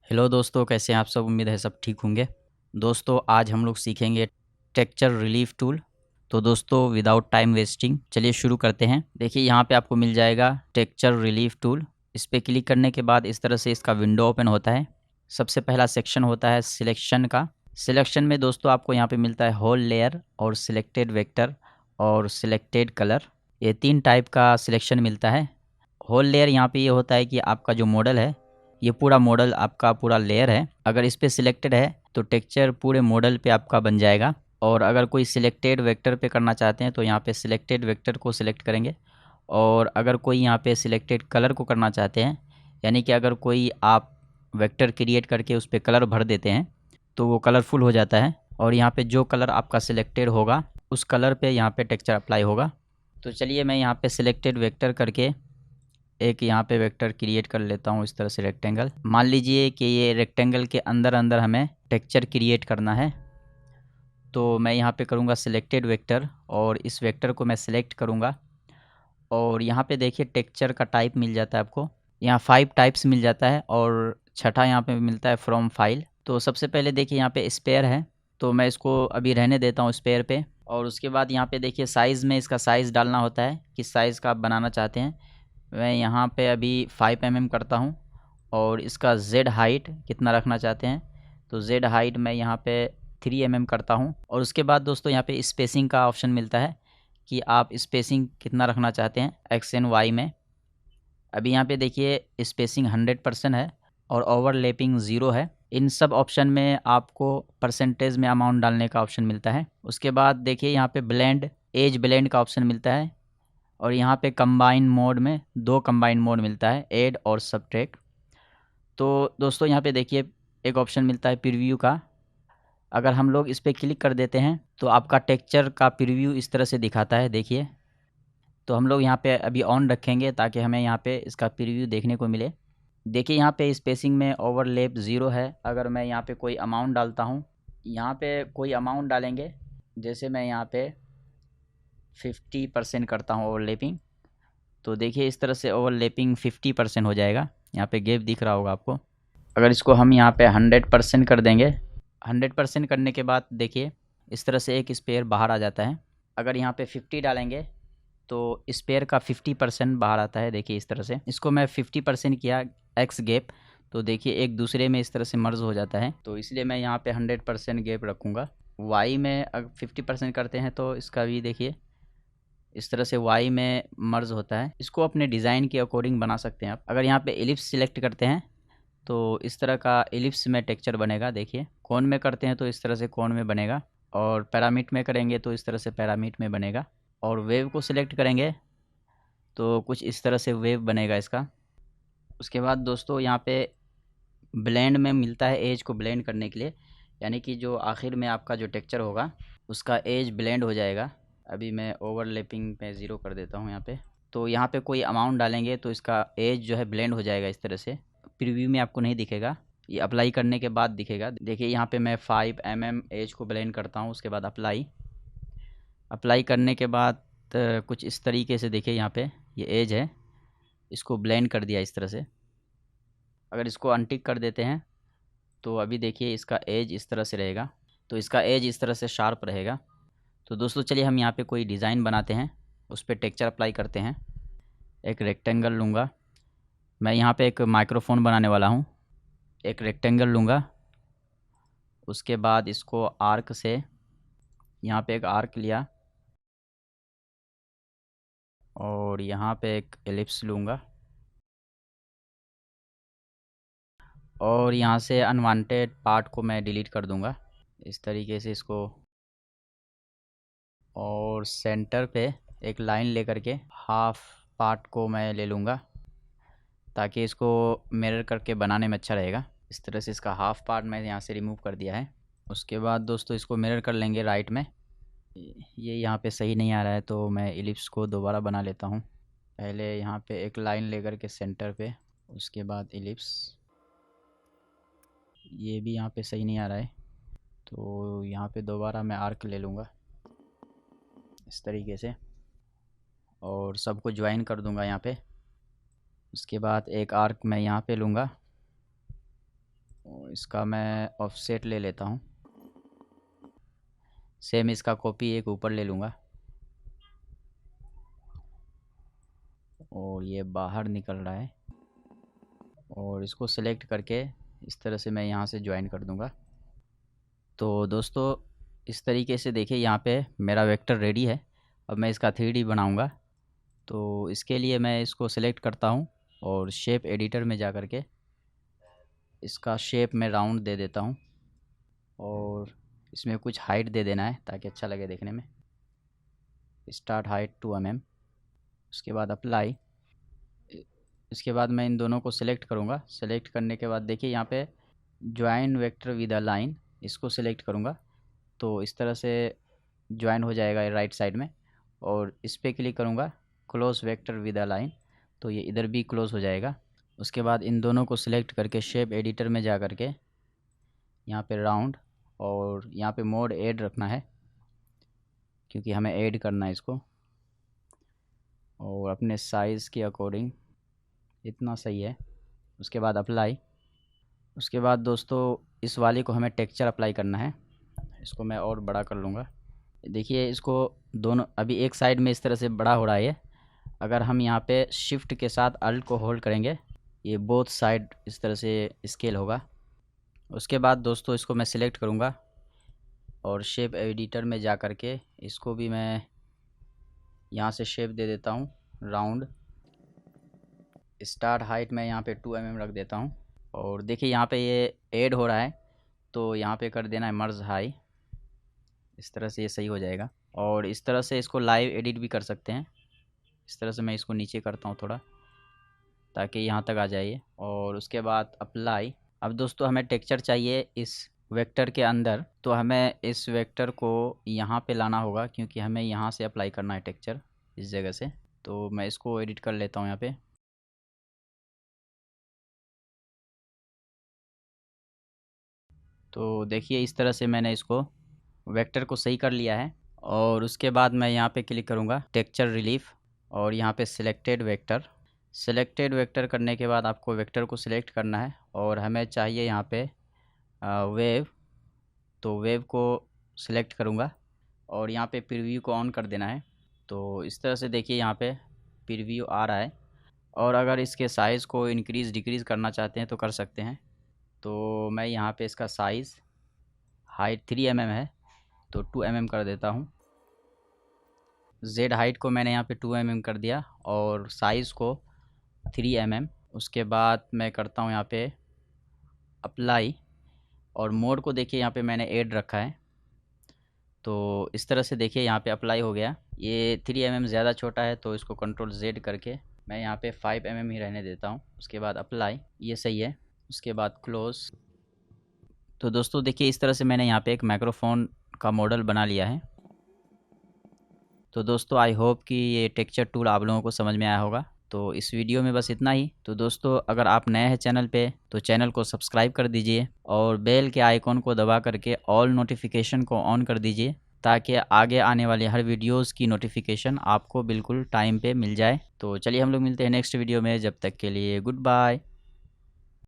Hello दोस्तों, कैसे हैं आप सब। उम्मीद है सब ठीक होंगे। दोस्तों आज हम लोग सीखेंगे टेक्सचर रिलीफ टूल। तो दोस्तों विदाउट टाइम वेस्टिंग चलिए शुरू करते हैं। देखिए यहाँ पे आपको मिल जाएगा टेक्सचर रिलीफ टूल। इस पर क्लिक करने के बाद इस तरह से इसका विंडो ओपन होता है। सबसे पहला सेक्शन होता है सिलेक्शन का। सिलेक्शन में दोस्तों आपको यहाँ पे मिलता है होल लेयर और सिलेक्टेड वेक्टर और सिलेक्टेड कलर। ये 3 टाइप का सिलेक्शन मिलता है। होल लेयर यहाँ पे ये होता है कि आपका जो मॉडल है, ये पूरा मॉडल आपका पूरा लेयर है। अगर इस पे सिलेक्टेड है तो टेक्सचर पूरे मॉडल पे आपका बन जाएगा। और अगर कोई सिलेक्टेड वेक्टर पे करना चाहते हैं तो यहाँ पे सिलेक्टेड वेक्टर को सिलेक्ट करेंगे। और अगर कोई यहाँ पे सिलेक्टेड कलर को करना चाहते हैं, यानी कि अगर कोई आप वेक्टर क्रिएट करके उस पर कलर भर देते हैं तो वो कलरफुल हो जाता है। और यहाँ पे जो कलर आपका सिलेक्टेड होगा उस कलर पे यहाँ पे टेक्सचर अप्लाई होगा। तो चलिए मैं यहाँ पे सिलेक्टेड वेक्टर करके एक यहाँ पे वेक्टर क्रिएट कर लेता हूँ। इस तरह से रेक्टेंगल मान लीजिए कि ये रेक्टेंगल के अंदर अंदर हमें टेक्सचर क्रिएट करना है। तो मैं यहाँ पे करूँगा सिलेक्टेड वेक्टर और इस वेक्टर को मैं सिलेक्ट करूँगा। और यहाँ पे देखिए टेक्सचर का टाइप मिल जाता है आपको। यहाँ 5 टाइप्स मिल जाता है और छठा यहाँ पे मिलता है फ्रॉम फाइल। तो सबसे पहले देखिए यहाँ पे स्पेयर है, तो मैं इसको अभी रहने देता हूँ स्पेयर पे। और उसके बाद यहाँ पे देखिए साइज़ में इसका साइज़ डालना होता है, किस साइज़ का आप बनाना चाहते हैं। मैं यहाँ पे अभी 5 mm करता हूँ। और इसका Z हाइट कितना रखना चाहते हैं तो Z हाइट मैं यहाँ पे 3 mm करता हूँ। और उसके बाद दोस्तों यहाँ पे स्पेसिंग का ऑप्शन मिलता है कि आप स्पेसिंग कितना रखना चाहते हैं एक्स एंड वाई में। अभी यहाँ पे देखिए स्पेसिंग 100% है और ओवरलैपिंग 0 है। इन सब ऑप्शन में आपको परसेंटेज में अमाउंट डालने का ऑप्शन मिलता है। उसके बाद देखिए यहाँ पे ब्लेंड एज ब्लेंड का ऑप्शन मिलता है। और यहाँ पे कंबाइन मोड में 2 कंबाइन मोड मिलता है, ऐड और सब्ट्रैक्ट। तो दोस्तों यहाँ पे देखिए एक ऑप्शन मिलता है प्रीव्यू का। अगर हम लोग इस पर क्लिक कर देते हैं तो आपका टेक्सचर का प्रीव्यू इस तरह से दिखाता है। देखिए तो हम लोग यहाँ पे अभी ऑन रखेंगे ताकि हमें यहाँ पे इसका प्रीव्यू देखने को मिले। देखिए यहाँ पे स्पेसिंग में ओवरलैप 0 है। अगर मैं यहाँ पे कोई अमाउंट डालता हूँ, यहाँ पे कोई अमाउंट डालेंगे, जैसे मैं यहाँ पे 50% करता हूँ ओवरलैपिंग, तो देखिए इस तरह से ओवरलैपिंग 50% हो जाएगा। यहाँ पे गैप दिख रहा होगा आपको। अगर इसको हम यहाँ पे 100% कर देंगे, 100% करने के बाद देखिए इस तरह से एक स्पेयर बाहर आ जाता है। अगर यहाँ पे 50 डालेंगे तो स्पेयर का 50% बाहर आता है। देखिए इस तरह से इसको मैं 50% किया एक्स गैप, तो देखिए एक दूसरे में इस तरह से मर्ज हो जाता है। तो इसलिए मैं यहाँ पे 100% गैप रखूँगा। वाई में अगर 50% करते हैं तो इसका भी देखिए इस तरह से वाई में मर्ज होता है। इसको अपने डिज़ाइन के अकॉर्डिंग बना सकते हैं आप। अगर यहाँ पे एलिप्स सिलेक्ट करते हैं तो इस तरह का एलिप्स में टेक्सचर बनेगा। देखिए कोन में करते हैं तो इस तरह से कोन में बनेगा। और पैरामिड में करेंगे तो इस तरह से पैरामिड में बनेगा। और वेव को सिलेक्ट करेंगे तो कुछ इस तरह से वेव बनेगा इसका। उसके बाद दोस्तों यहाँ पे ब्लेंड में मिलता है एज को ब्लेंड करने के लिए, यानी कि जो आखिर में आपका जो टेक्सचर होगा उसका एज ब्लेंड हो जाएगा। अभी मैं ओवरलैपिंग पे 0 कर देता हूँ यहाँ पे। तो यहाँ पे कोई अमाउंट डालेंगे तो इसका एज जो है ब्लेंड हो जाएगा इस तरह से। प्रीव्यू में आपको नहीं दिखेगा, ये अप्लाई करने के बाद दिखेगा। देखिए यहाँ पे मैं 5 mm एज को ब्लेंड करता हूँ। उसके बाद अप्लाई करने के बाद कुछ इस तरीके से देखिए यहाँ पे ये एज है, इसको ब्लेंड कर दिया इस तरह से। अगर इसको अनटिक कर देते हैं तो अभी देखिए इसका एज इस तरह से रहेगा। तो इसका एज इस तरह से शार्प रहेगा। तो दोस्तों चलिए हम यहाँ पे कोई डिज़ाइन बनाते हैं, उस पर टेक्सचर अप्लाई करते हैं। एक रेक्टेंगल लूँगा मैं, यहाँ पे एक माइक्रोफोन बनाने वाला हूँ। एक रेक्टेंगल लूँगा, उसके बाद इसको आर्क से यहाँ पे एक आर्क लिया और यहाँ पे एक एलिप्स लूँगा। और यहाँ से अनवांटेड पार्ट को मैं डिलीट कर दूँगा इस तरीके से इसको। और सेंटर पे एक लाइन लेकर के हाफ पार्ट को मैं ले लूँगा ताकि इसको मिरर करके बनाने में अच्छा रहेगा। इस तरह से इसका हाफ पार्ट मैं यहाँ से रिमूव कर दिया है। उसके बाद दोस्तों इसको मिरर कर लेंगे राइट में। ये यहाँ पे सही नहीं आ रहा है तो मैं एलिप्स को दोबारा बना लेता हूँ। पहले यहाँ पे एक लाइन लेकर के सेंटर पे, उसके बाद एलिप्स। ये भी यहाँ पे सही नहीं आ रहा है तो यहाँ पे दोबारा मैं आर्क ले लूँगा इस तरीके से और सबको ज्वाइन कर दूँगा यहाँ पे। उसके बाद एक आर्क मैं यहाँ पे लूँगा तो इसका मैं ऑफसेट ले लेता हूँ। सेम इसका कॉपी एक ऊपर ले लूँगा और ये बाहर निकल रहा है और इसको सेलेक्ट करके इस तरह से मैं यहाँ से ज्वाइन कर दूँगा। तो दोस्तों इस तरीके से देखिए यहाँ पे मेरा वेक्टर रेडी है। अब मैं इसका 3D बनाऊँगा। तो इसके लिए मैं इसको सेलेक्ट करता हूँ और शेप एडिटर में जा कर के इसका शेप में राउंड दे देता हूँ और इसमें कुछ हाइट दे देना है ताकि अच्छा लगे देखने में। Start height 2 mm। उसके बाद अप्लाई। इसके बाद मैं इन दोनों को सिलेक्ट करूँगा। सेलेक्ट करने के बाद देखिए यहाँ पे join vector with a line, इसको सिलेक्ट करूँगा तो इस तरह से ज्वाइन हो जाएगा राइट साइड में। और इस पर क्लिक करूँगा close vector with a line, तो ये इधर भी क्लोज हो जाएगा। उसके बाद इन दोनों को सिलेक्ट करके शेप एडिटर में जा कर के यहाँ पे राउंड और यहाँ पे मोड ऐड रखना है क्योंकि हमें ऐड करना है इसको, और अपने साइज़ के अकॉर्डिंग इतना सही है। उसके बाद अप्लाई। उसके बाद दोस्तों इस वाले को हमें टेक्सचर अप्लाई करना है। इसको मैं और बड़ा कर लूँगा। देखिए इसको दोनों अभी एक साइड में इस तरह से बड़ा हो रहा है ये। अगर हम यहाँ पे शिफ्ट के साथ अल्ट को होल्ड करेंगे ये बोथ साइड इस तरह से स्केल होगा। उसके बाद दोस्तों इसको मैं सिलेक्ट करूँगा और शेप एडिटर में जा कर के इसको भी मैं यहाँ से शेप दे देता हूँ राउंड। स्टार्ट हाइट मैं यहाँ पे 2 mm रख देता हूँ और देखिए यहाँ पे ये ऐड हो रहा है तो यहाँ पे कर देना है मर्ज हाई। इस तरह से ये सही हो जाएगा। और इस तरह से इसको लाइव एडिट भी कर सकते हैं। इस तरह से मैं इसको नीचे करता हूँ थोड़ा ताकि यहाँ तक आ जाए। और उसके बाद अप्लाई। अब दोस्तों हमें टेक्सचर चाहिए इस वेक्टर के अंदर, तो हमें इस वेक्टर को यहाँ पे लाना होगा क्योंकि हमें यहाँ से अप्लाई करना है टेक्सचर इस जगह से। तो मैं इसको एडिट कर लेता हूँ यहाँ पे। तो देखिए इस तरह से मैंने इसको वेक्टर को सही कर लिया है। और उसके बाद मैं यहाँ पे क्लिक करूँगा टेक्सचर रिलीफ और यहाँ पे सिलेक्टेड वेक्टर। सिलेक्टेड वेक्टर करने के बाद आपको वेक्टर को सिलेक्ट करना है और हमें चाहिए यहाँ पे वेव। तो वेव को सिलेक्ट करूँगा और यहाँ पे प्रीव्यू को ऑन कर देना है। तो इस तरह से देखिए यहाँ पे प्रीव्यू आ रहा है। और अगर इसके साइज़ को इंक्रीज़ डिक्रीज़ करना चाहते हैं तो कर सकते हैं। तो मैं यहाँ पे इसका साइज़ हाइट 3 mm है तो 2 mm कर देता हूँ। जेड हाइट को मैंने यहाँ पे 2 mm कर दिया और साइज़ को 3 mm। उसके बाद मैं करता हूँ यहाँ पे अप्लाई और मोड को देखिए यहाँ पे मैंने ऐड रखा है। तो इस तरह से देखिए यहाँ पे अप्लाई हो गया। ये 3 mm ज़्यादा छोटा है तो इसको कंट्रोल Z करके मैं यहाँ पे 5 mm ही रहने देता हूँ। उसके बाद अप्लाई, ये सही है। उसके बाद क्लोज। तो दोस्तों देखिए इस तरह से मैंने यहाँ पे एक माइक्रोफोन का मॉडल बना लिया है। तो दोस्तों आई होप कि ये टेक्सचर टूल आप लोगों को समझ में आया होगा। तो इस वीडियो में बस इतना ही। तो दोस्तों अगर आप नए हैं चैनल पे तो चैनल को सब्सक्राइब कर दीजिए और बेल के आइकॉन को दबा करके ऑल नोटिफिकेशन को ऑन कर दीजिए ताकि आगे आने वाले हर वीडियोस की नोटिफिकेशन आपको बिल्कुल टाइम पे मिल जाए। तो चलिए हम लोग मिलते हैं नेक्स्ट वीडियो में। जब तक के लिए गुड बाय।